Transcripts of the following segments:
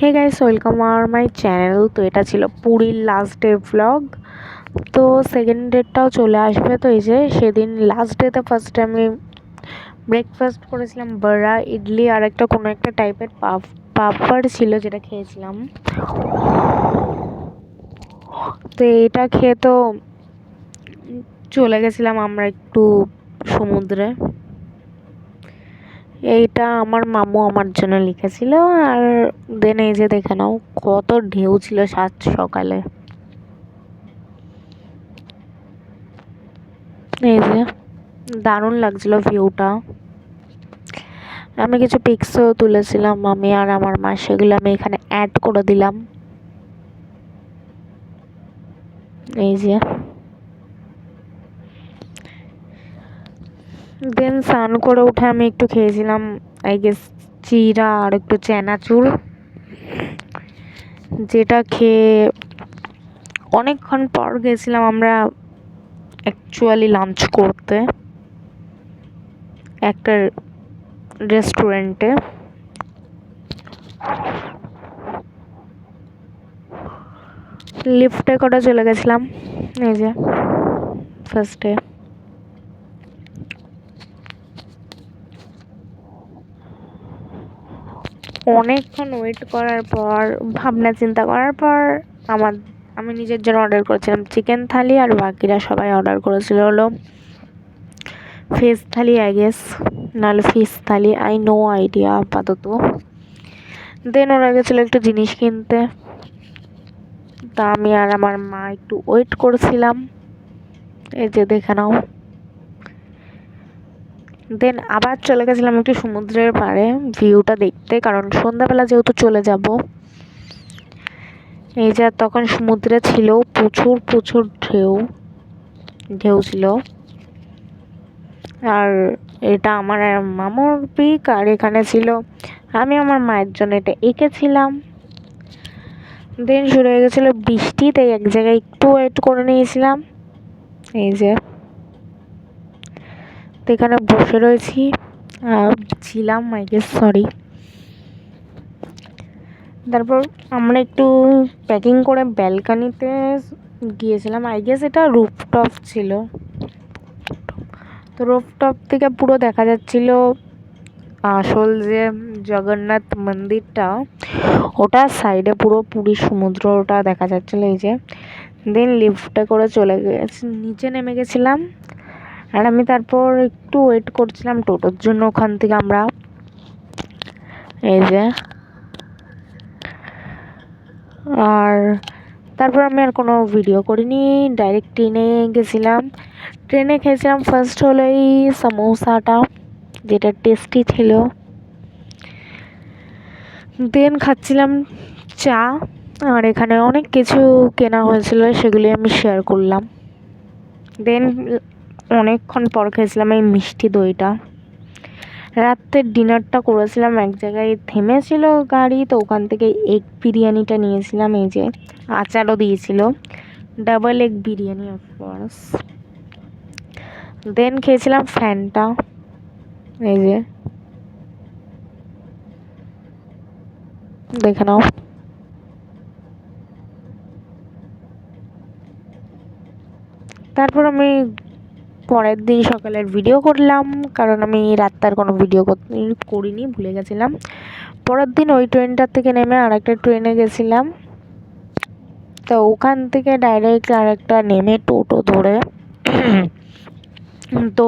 হে guys, welcome আর my channel. তো এটা ছিল পুরীর লাস্ট ডে ব্লগ। তো সেকেন্ড ডেটটাও চলে আসবে। তো এই যে সেদিন লাস্ট ডেতে ফার্স্টে আমি ব্রেকফাস্ট করেছিলাম বড়া, ইডলি আর একটা কোনো একটা টাইপের পাপড় ছিল যেটা খেয়েছিলাম। তো এটা খেয়ে তো চলে গেছিলাম আমরা একটু সমুদ্রে। এইটা আমার মামু আমার জন্য লিখেছিল। আর দেন এই যে দেখে নাও কত ঢেউ ছিল সাত সকালে। এই যে দারুণ লাগছিল ভিউটা। আমি কিছু পিকসও তুলেছিলাম আমি আর আমার মা, সেগুলো আমি এখানে অ্যাড করে দিলাম। এই যে দেন স্নান করে উঠে আমি একটু খেয়েছিলাম আই গেস চিড়া আর একটু চানাচুর, যেটা খেয়ে অনেকক্ষণ পর গেছিলাম আমরা অ্যাকচুয়ালি লাঞ্চ করতে একটা রেস্টুরেন্টে। লিফটে করে চলে গেছিলাম। এই যে ফার্স্টে অনেকক্ষণ ওয়েট করার পর, ভাবনা চিন্তা করার পর আমি নিজের জন্য অর্ডার করেছিলাম চিকেন থালি, আর বাকিরা সবাই অর্ডার করেছিল হলো ফিশ থালি আই গেস, নাহলে fish thali, I know idea আপাতত। দেন ওরা গেছিলো একটু জিনিস কিনতে, তা আমি আর আমার মা একটু ওয়েট করেছিলাম। এই যে দেখে নাও। দেন আবার চলে গেছিলাম একটু সমুদ্রের পাড়ে ভিউটা দেখতে, কারণ সন্ধ্যাবেলা যেহেতু চলে যাব। এই যে তখন সমুদ্রে ছিল প্রচুর প্রচুর ঢেউ ছিল। আর এটা আমার মামুর পিক, আর এখানে ছিল আমি আমার মায়ের জন্য এটা এঁকেছিলাম। দেন শুরু হয়ে গেছিল বৃষ্টি, তাই এক জায়গায় একটু ওয়েট করে নিয়েছিলাম। এই যে তো এখানে বসে রয়েছি ছিলাম আই গেস, সরি। তারপর আমরা একটু প্যাকিং করে ব্যালকানিতে গিয়েছিলাম আই গেস, এটা রুফটপ ছিল। তো রুফটপ থেকে পুরো দেখা যাচ্ছিল আসল যে জগন্নাথ মন্দিরটা, ওটা সাইডে পুরো পুরী সমুদ্র ওটা দেখা যাচ্ছিল। এই যে দেন লিফটে করে চলে গেছি, নিচে নেমে গেছিলাম। আর আমি তারপর একটু ওয়েট করছিলাম টোটোর জন্য ওখান থেকে আমরা। এই যে আর তারপর আমি আর কোনো ভিডিও করিনি, ডাইরেক্ট ট্রেনে গেছিলাম। ট্রেনে খেয়েছিলাম ফার্স্ট হলো এই সমোসাটা, যেটা টেস্টি ছিল। দেন খাচ্ছিলাম চা, আর এখানে অনেক কিছু কেনা হয়েছিল, সেগুলি আমি শেয়ার করলাম। দেন অনেকক্ষণ পর খেয়েছিলাম এই মিষ্টি দইটা। রাতের ডিনারটা করেছিলাম এক জায়গায়, থেমেছিল গাড়ি, তো ওখান থেকে এগ বিরিয়ানিটা নিয়েছিলাম। এই যে আচারও দিয়েছিল, ডাবল এগ বিরিয়ানি অফকোর্স। দেন খেয়েছিলাম ফ্যানটা। এই যে দেখে নাও। তারপর আমি পরের দিন সকালের ভিডিও করলাম, কারণ আমি রাতটার কোনো ভিডিও করিনি, ভুলে গেছিলাম। পরের দিন ওই ট্রেনটার থেকে নেমে আর একটা ট্রেনে গেছিলাম। তো ওখান থেকে ডাইরেক্ট আর একটা নেমে টোটো ধরে তো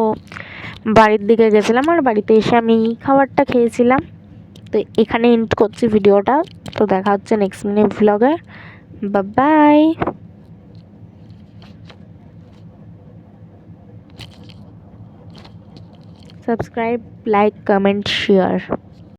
বাড়ির দিকে গেছিলাম। আর বাড়িতে এসে আমি খাবারটা খেয়েছিলাম। তো এখানে এন্ড করছি ভিডিওটা। তো দেখা হচ্ছে নেক্সট মিনিট ভ্লগে। Bye. Subscribe, like, comment, share.